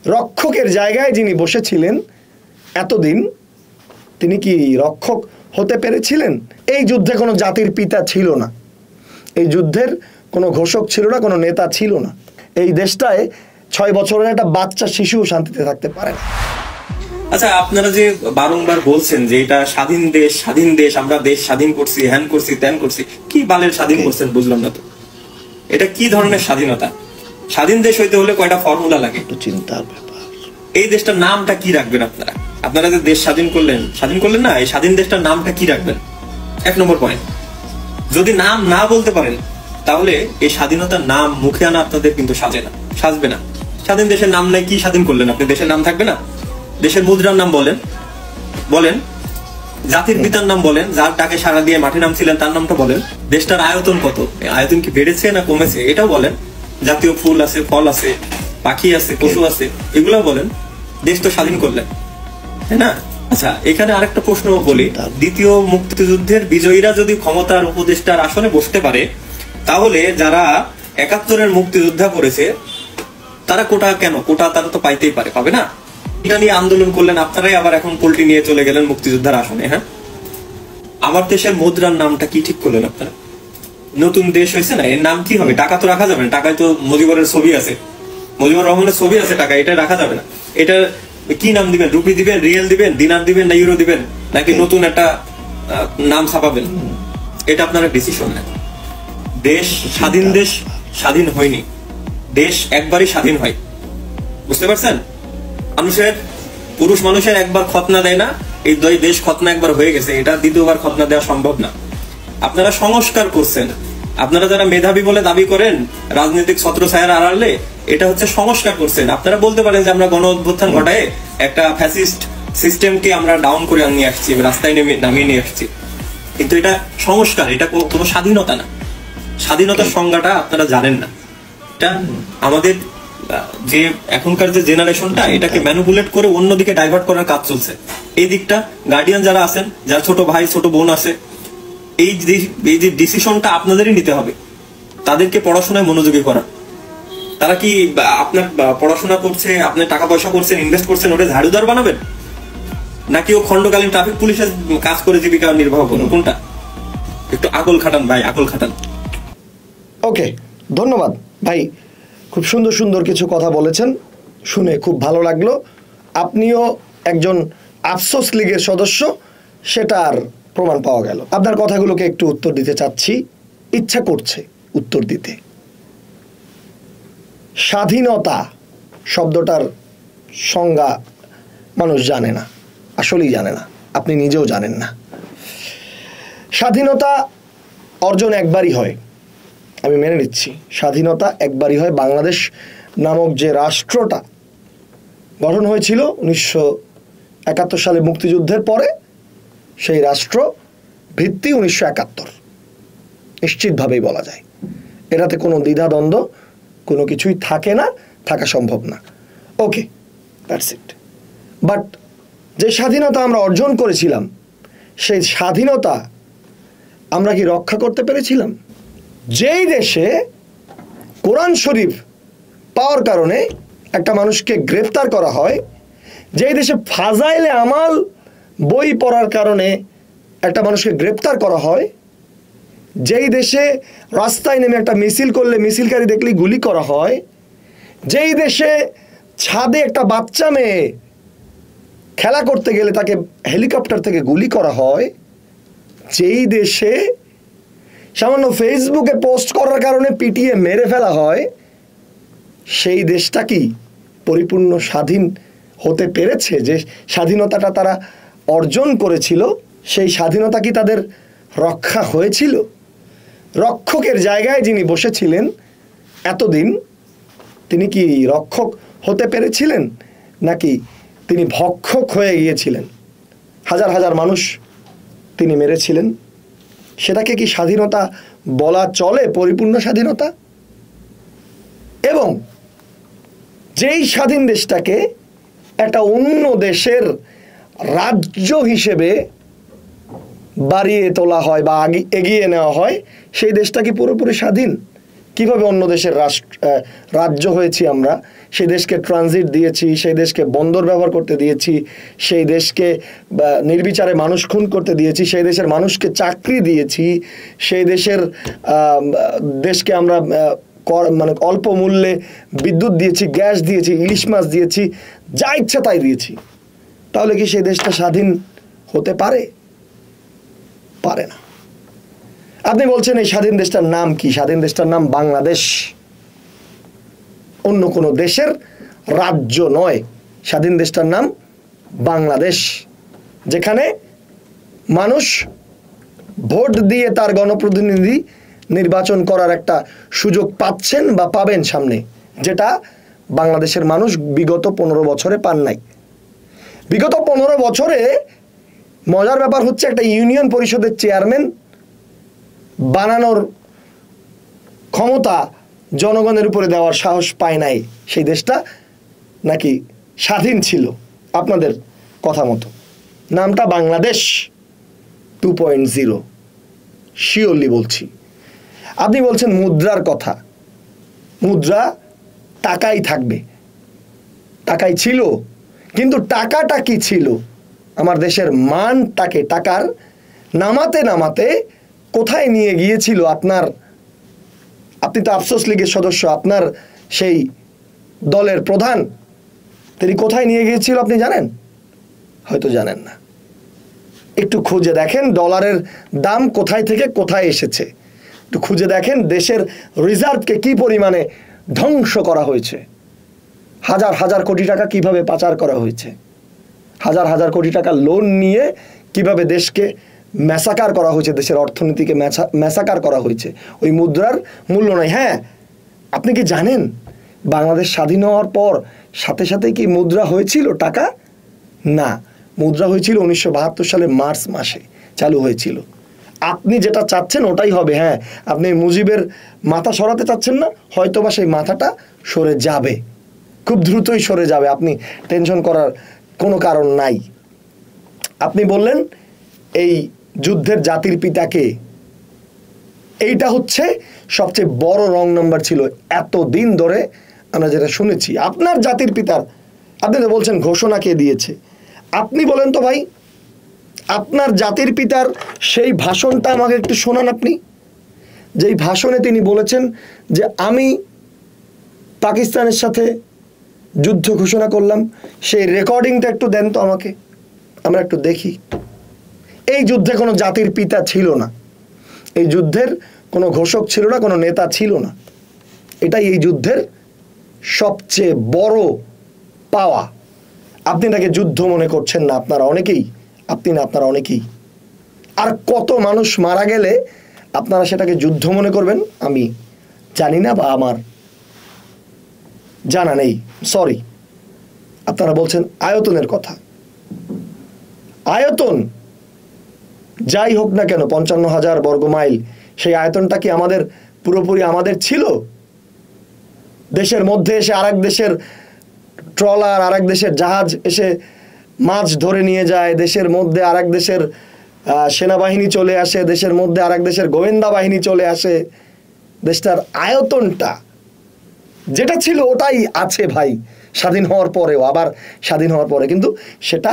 রক্ষকের জায়গায় যিনি বসেছিলেন এতদিন, তিনি কি রক্ষক হতে পেরেছিলেন? এই যুদ্ধে কোনো জাতির পিতা ছিল না, এই যুদ্ধের কোনো ঘোষক ছিল না, কোনো নেতা ছিল না। এই দেশটায় 6 বছরের একটা বাচ্চা শিশু শান্তিতে থাকতে পারে না। আচ্ছা, আপনারা যে বারংবার বলছেন যে এটা স্বাধীন দেশ, আমরা দেশ স্বাধীন করছি, হ্যান করছি, ত্যান করছি, কি বালের স্বাধীন করছেন বুঝলাম না তো। এটা কি ধরনের স্বাধীনতা? স্বাধীন দেশ হইতে হলে কয়টা ফর্মুলা লাগে, একটু চিন্তার ব্যাপার। এই দেশটার নামটা কি রাখবেন আপনারা? আপনারা যে দেশ স্বাধীন করলেন না, এই স্বাধীন দেশটার নামটা কি রাখবেন? 1 নম্বর পয়েন্ট। যদি নাম না বলতে পারেন তাহলে এই স্বাধীনতার নাম মুখে আনা আপনাদের কিন্তু সাজবে না। স্বাধীন দেশের নাম নাই, কি স্বাধীন করলেন আপনি? দেশের নাম থাকবে না? দেশের মুদ্রার নাম বলেন, জাতির পিতার নাম বলেন, যার টাকে সারা দিয়ে মাঠে নামছিলেন তার নামটা বলেন। দেশটার আয়তন কত, আয়তন কি বেড়েছে না কমেছে এটাও বলেন। জাতীয় ফুল আছে, ফল আছে, পাখি আছে, পশু আছে, এগুলো বলেন। দেশ তো স্বাধীন করলেন, তাই না? আচ্ছা, এখানে আরেকটা প্রশ্ন বলি। দ্বিতীয় মুক্তিযুদ্ধের বিজয়ীরা যদি ক্ষমতার উপদেষ্টার আসনে বসতে পারে, তাহলে যারা 71-এর মুক্তিযোদ্ধা করেছে তারা কোটা তারা তো পাইতেই পারে, পাবে না? এটা নিয়ে আন্দোলন করলেন আপনারাই, আবার এখন পোল্ট্রি নিয়ে চলে গেলেন মুক্তিযোদ্ধার আসনে। হ্যাঁ, আমার দেশের মুদ্রার নামটা কি ঠিক করলেন আপনারা? নতুন দেশ হয়েছে না, এর নাম কি হবে? টাকা তো রাখা যাবে না, টাকায় তো মুজিবুরের ছবি আছে, মুজিবুর রহমানের ছবি আছে, টাকা এটা রাখা যাবে না। এটা কি নাম দিবেন? রুপি দিবেন, রিয়েল দিবেন, দিনার দিবেন, না ইউরো দিবেন, নাকি নতুন একটা নাম ছাপাবেন? এটা আপনারা ডিসিশন নেন। দেশ স্বাধীন হয়নি, দেশ একবারই স্বাধীন হয়, বুঝতে পারছেন? পুরুষ মানুষের একবার খতনা দেয় না, এই দেশ খতনা একবার হয়ে গেছে, এটা দ্বিতীয়বার খতনা দেওয়া সম্ভব না। আপনারা সংস্কার করছেন, আপনারা যারা মেধাবী বলে দাবি করেন রাজনৈতিক ছত্রছায়ার আড়ালে, এটা হচ্ছে সংস্কার করছেন। আপনারা বলতে পারেন যে আমরা গণ অভ্যুত্থান ঘটায় একটা ফ্যাসিস্ট সিস্টেমকে আমরা ডাউন করে নিয়ে আসছি, রাস্তায় নামিয়ে নিয়ে আসছি, কিন্তু এটা সংস্কার, এটা কোনো স্বাধীনতা না। স্বাধীনতার সংজ্ঞাটা আপনারা জানেন না। এটা আমাদের যে এখনকার যে জেনারেশনটা, এটাকে ম্যানিপুলেট করে অন্যদিকে ডাইভার্ট করার কাজ চলছে। এই দিকটা গার্ডিয়ান যারা আছেন, যারা ছোট ভাই ছোট বোন আছে, এই যে ডিসিশনটা আপনাদেরই নিতে হবে, তাদেরকে পড়াশোনায় মনোযোগী করা। তারা কি আপনার পড়াশোনা করছে, আপনার টাকা পয়সা করছেন, ইনভেস্ট করছেন, ওটা ঝাড়ুদার বানাবেন, নাকি ও খন্ডকালীন ট্রাফিক পুলিশের কাজ করে জীবিকা নির্বাহ করুন? কোনটা? একটু আকল খাটান ভাই, আকল খাটান। ওকে, ধন্যবাদ ভাই, খুব সুন্দর সুন্দর কিছু কথা বলেছেন, শুনে খুব ভালো লাগলো। আপনিও একজন আফসোস লীগের সদস্য, সেটার প্রমাণ পাওয়া গেল। আপনার কথাগুলোকে একটু উত্তর দিতে চাচ্ছি, ইচ্ছা করছে উত্তর দিতে। স্বাধীনতা শব্দটার সংজ্ঞা মানুষ জানে না, আসলেই জানে না, আপনি নিজেও জানেন না। স্বাধীনতা অর্জন একবারই হয়, আমি মেনে নিচ্ছি, স্বাধীনতা একবারই হয়। বাংলাদেশ নামক যে রাষ্ট্রটা গঠন হয়েছিল 1971 সালে মুক্তিযুদ্ধের পরে, সেই রাষ্ট্র ভিত্তি 1971, নিশ্চিতভাবেই বলা যায়। এটাতে কোনো দ্বিধাদ্বন্দ্ব কোনো কিছুই থাকে না, থাকা সম্ভব না। ওকে, দ্যাটস ইট। বাট যে স্বাধীনতা আমরা অর্জন করেছিলাম, সেই স্বাধীনতা আমরা কি রক্ষা করতে পেরেছিলাম? যেই দেশে কোরআন শরীফ পাওয়ার কারণে একটা মানুষকে গ্রেফতার করা হয়, যেই দেশে ফাজাইলে আমাল বই পড়ার কারণে একটা মানুষকে গ্রেফতার করা হয়, যেই দেশে রাস্তায় নেমে একটা মিছিল করলে মিছিলকারী দেখলেই গুলি করা হয়, যেই দেশে ছাদে একটা বাচ্চা মেয়ে খেলা করতে গেলে তাকে হেলিকপ্টার থেকে গুলি করা হয়, যেই দেশে সামান্য ফেসবুকে পোস্ট করার কারণে পিটিয়ে মেরে ফেলা হয়, সেই দেশটা কি পরিপূর্ণ স্বাধীন হতে পেরেছে? যে স্বাধীনতাটা তারা অর্জন করেছিল, সেই স্বাধীনতা কি তাদের রক্ষা হয়েছিল? রক্ষকের জায়গায় যিনি বসেছিলেন এতদিন, তিনি কি রক্ষক হতে পেরেছিলেন, নাকি তিনি ভক্ষক হয়ে গিয়েছিলেন? হাজার হাজার মানুষ তিনি মেরেছিলেন, সেটাকে কি স্বাধীনতা বলা চলে, পরিপূর্ণ স্বাধীনতা? এবং যেই স্বাধীন দেশটাকে একটা অন্য দেশের রাজ্য হিসেবে বাড়িয়ে তোলা হয় বা এগিয়ে নেওয়া হয়, সেই দেশটা কি পুরোপুরি স্বাধীন? কিভাবে অন্য দেশের রাজ্য হয়েছি আমরা, সেই দেশকে ট্রানজিট দিয়েছি, সেই দেশকে বন্দর ব্যবহার করতে দিয়েছি, সেই দেশকে নির্বিচারে মানুষ খুন করতে দিয়েছি, সেই দেশের মানুষকে চাকরি দিয়েছি, সেই দেশকে আমরা মানে অল্প মূল্যে বিদ্যুৎ দিয়েছি, গ্যাস দিয়েছি, ইলিশ মাছ দিয়েছি, যা ইচ্ছা তাই দিয়েছি। তাহলে কি সেই দেশটা স্বাধীন হতে পারে? পারে না। আপনি বলছেন এই স্বাধীন দেশটার নাম কি? স্বাধীন দেশটার নাম বাংলাদেশ, অন্য কোনো দেশের রাজ্য নয়। স্বাধীন দেশটার নাম বাংলাদেশ, যেখানে মানুষ ভোট দিয়ে তার গণপ্রতিনিধি নির্বাচন করার একটা সুযোগ পাচ্ছেন বা পাবেন সামনে, যেটা বাংলাদেশের মানুষ বিগত 15 বছরে পান নাই। বিগত 15 বছরে মজার ব্যাপার হচ্ছে, একটা ইউনিয়ন পরিষদের চেয়ারম্যান বানানোর ক্ষমতা জনগণের উপরে দেওয়ার সাহস পায় নাই। সেই দেশটা নাকি স্বাধীন ছিল আপনাদের কথা মতো। নামটা বাংলাদেশ 2.0, শিওরলি বলছি। আপনি বলছেন মুদ্রার কথা, মুদ্রা টাকাই থাকবে, টাকাই ছিল, কিন্তু টাকাটা কি ছিল? আমার দেশের মানটাকে, টাকার নামাতে নামাতে কোথায় নিয়ে গিয়েছিল আপনি তো আফসোস লীগের সদস্য, আপনার সেই দলের প্রধান, তিনি কোথায় নিয়ে গিয়েছিল আপনি জানেন? হয়তো জানেন না। একটু খুঁজে দেখেন ডলারের দাম কোথায় থেকে কোথায় এসেছে, একটু খুঁজে দেখেন দেশের রিজার্ভকে কি পরিমাণে ধ্বংস করা হয়েছে, হাজার হাজার কোটি টাকা কিভাবে পাচার করা হয়েছে, হাজার হাজার কোটি টাকা লোন নিয়ে কিভাবে দেশকে ম্যাসাকার করা হয়েছে, দেশের অর্থনীতিকে ম্যাসাকার করা হয়েছে। ওই মুদ্রার মূল্য নাই। হ্যাঁ, আপনি কি জানেন বাংলাদেশ স্বাধীন হওয়ার পর সাথে সাথে কি মুদ্রা হয়েছিল টাকা? না, মুদ্রা হয়েছিল 1972 সালের মার্চ মাসে চালু হয়েছিল। আপনি যেটা চাচ্ছেন ওটাই হবে। হ্যাঁ, আপনি মুজিবের মাথা সরাতে চাচ্ছেন না, হয়তোবা সেই মাথাটা সরে যাবে, খুব দ্রুতই সরে যাবে, আপনি টেনশন করার কোনো কারণ নাই। আপনি বললেন এই যুদ্ধের জাতির পিতাকে, এইটা হচ্ছে সবচেয়ে বড় রং নাম্বার ছিল এতদিন ধরে আমরা যেটা শুনেছি। আপনার জাতির পিতার, আপনি তো বলছেন ঘোষণা কে দিয়েছে, আপনি বলেন তো ভাই, আপনার জাতির পিতার সেই ভাষণটা আমাকে একটু শোনান আপনি, যেই ভাষণে তিনি বলেছেন যে আমি পাকিস্তানের সাথে যুদ্ধ ঘোষণা করলাম, সেই রেকর্ডিংটা একটু দেন তো আমাকে, আমরা একটু দেখি। এই যুদ্ধে কোনো জাতির পিতা ছিল না, এই যুদ্ধের কোনো ঘোষক ছিল না, কোনো নেতা ছিল না। এটাই এই যুদ্ধের সবচেয়ে বড় পাওয়া। আপনি এটাকে যুদ্ধ মনে করছেন না আপনারা অনেকেই, আপনারা অনেকেই। আর কত মানুষ মারা গেলে আপনারা সেটাকে যুদ্ধ মনে করবেন আমি জানি না, বা আমার জানা নেই, সরি। আপনারা বলছেন আয়তনের কথা, আয়তন যাই হোক না কেন 55,000 বর্গমাইল, সেই আয়তনটা কি আমাদের পুরোপুরি আমাদের ছিল? দেশের মধ্যে এসে আরেক দেশের ট্রলার, আরেক দেশের জাহাজ এসে মাছ ধরে নিয়ে যায়, দেশের মধ্যে আরেক দেশের সেনাবাহিনী চলে আসে, দেশের মধ্যে আরেক দেশের গোয়েন্দা বাহিনী চলে আসে। দেশটার আয়তনটা যেটা ছিল ওটাই আছে ভাই, স্বাধীন হওয়ার পরেও, আবার স্বাধীন হওয়ার পরে, কিন্তু সেটা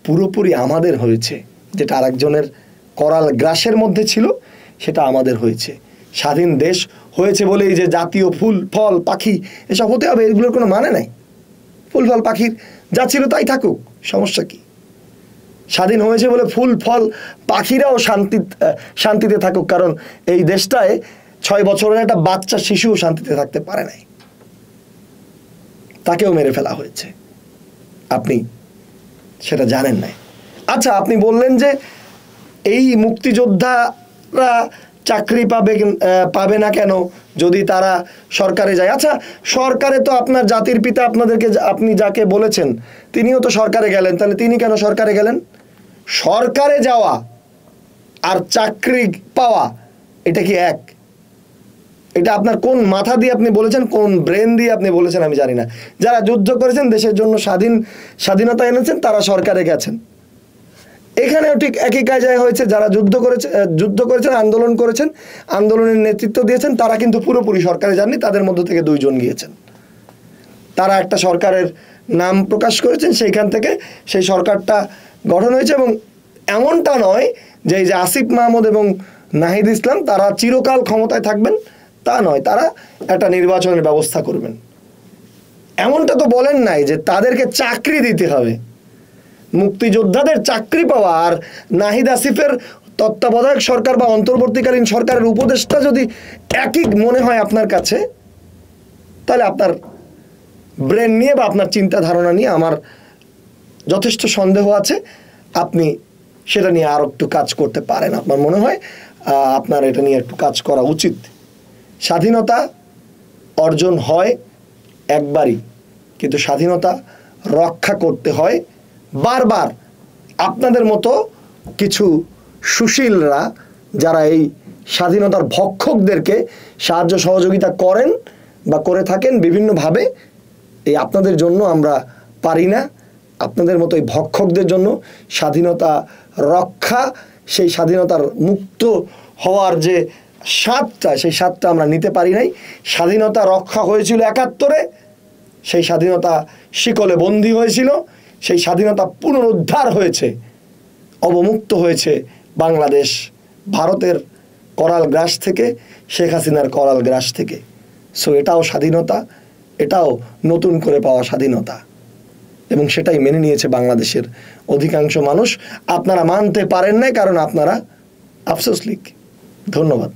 পুরোপুরি আমাদের হয়েছে। যেটা আরেকজনের করাল গ্রাসের মধ্যে ছিল সেটা আমাদের হয়েছে। স্বাধীন দেশ হয়েছে বলেই যে জাতীয় ফুল ফল পাখি এসব হতে হবে, এগুলোর কোনো মানে নাই। ফুল ফল পাখির যা ছিল তাই থাকুক, সমস্যা কি? স্বাধীন হয়েছে বলে ফুল ফল পাখিরাও শান্তিতে থাকুক, কারণ এই দেশটায় 6 বছরের একটা বাচ্চা শিশুও শান্তিতে থাকতে পারে নাই, তাকেও মেরে ফেলা হয়েছে। আপনি সেটা জানেন নাই। আচ্ছা, আপনি বললেন যে এই মুক্তিযোদ্ধারা চাকরি পাবে না কেন যদি তারা সরকারে যায়? আচ্ছা, সরকারে তো আপনার জাতির পিতা আপনাদেরকে, আপনি যাকে বলেছেন তিনিও তো সরকারে গেলেন, তাহলে তিনি কেন সরকারে গেলেন? সরকারে যাওয়া আর চাকরি পাওয়া এটা কি এক? এটা আপনার কোন মাথা দিয়ে আপনি বলেছেন, কোন ব্রেন দিয়ে আপনি বলেছেন আমি জানি না। যারা যুদ্ধ করেছেন, দেশের জন্য স্বাধীনতা এনেছেন, তারা সরকারে গেছেন। এখানেও ঠিক একই কায়দায় হয়েছে। যারা যুদ্ধ করেছেন, আন্দোলন করেছেন, আন্দোলনের নেতৃত্ব দিয়েছেন, তারা কিন্তু পুরোপুরি সরকারে যাননি। তাদের মধ্য থেকে 2 জন গিয়েছেন। তারা একটা সরকারের নাম প্রকাশ করেছেন, সেইখান থেকে সেই সরকারটা গঠন হয়েছে। এবং এমনটা নয় যে এই যে আসিফ মাহমুদ এবং নাহিদ ইসলাম তারা চিরকাল ক্ষমতায় থাকবেন, তা নয়। তারা একটা নির্বাচনের ব্যবস্থা করবেন। এমনটা তো বলেন নাই যে তাদেরকে চাকরি দিতে হবে। মুক্তিযোদ্ধাদের চাকরি পাওয়া আর নাহিদ আসিফের তত্ত্বাবধায়ক সরকার বা অন্তর্বর্তীকালীন সরকারের উপদেষ্টা যদি একই মনে হয় আপনার কাছে, তাহলে আপনার ব্রেন নিয়ে বা আপনার চিন্তা ধারণা নিয়ে আমার যথেষ্ট সন্দেহ আছে। আপনি সেটা নিয়ে আরও একটু কাজ করতে পারেন। আপনার মনে হয় আপনার এটা নিয়ে একটু কাজ করা উচিত। স্বাধীনতা অর্জন হয় একবারই, কিন্তু স্বাধীনতা রক্ষা করতে হয় বারবার। আপনাদের মতো কিছু সুশীলরা যারা এই স্বাধীনতার ভক্ষকদেরকে সাহায্য সহযোগিতা করেন বা করে থাকেন বিভিন্নভাবে, এই আপনাদের জন্য আমরা পারি না। আপনাদের মতো এই ভক্ষকদের জন্য স্বাধীনতা রক্ষা, সেই স্বাধীনতার মুক্ত হওয়ার যে স্বাদটা, সেই স্বাদটা আমরা নিতে পারি নাই। স্বাধীনতা রক্ষা হয়েছিল 71-এ, সেই স্বাধীনতা শিকলে বন্দী হয়েছিল, সেই স্বাধীনতা পুনরুদ্ধার হয়েছে, অবমুক্ত হয়েছে বাংলাদেশ ভারতের করাল গ্রাস থেকে, শেখ হাসিনার করাল গ্রাস থেকে। সো এটাও স্বাধীনতা, এটাও নতুন করে পাওয়া স্বাধীনতা, এবং সেটাই মেনে নিয়েছে বাংলাদেশের অধিকাংশ মানুষ। আপনারা মানতে পারেন নাই কারণ আপনারা আফসোস লীগ। ধন্যবাদ।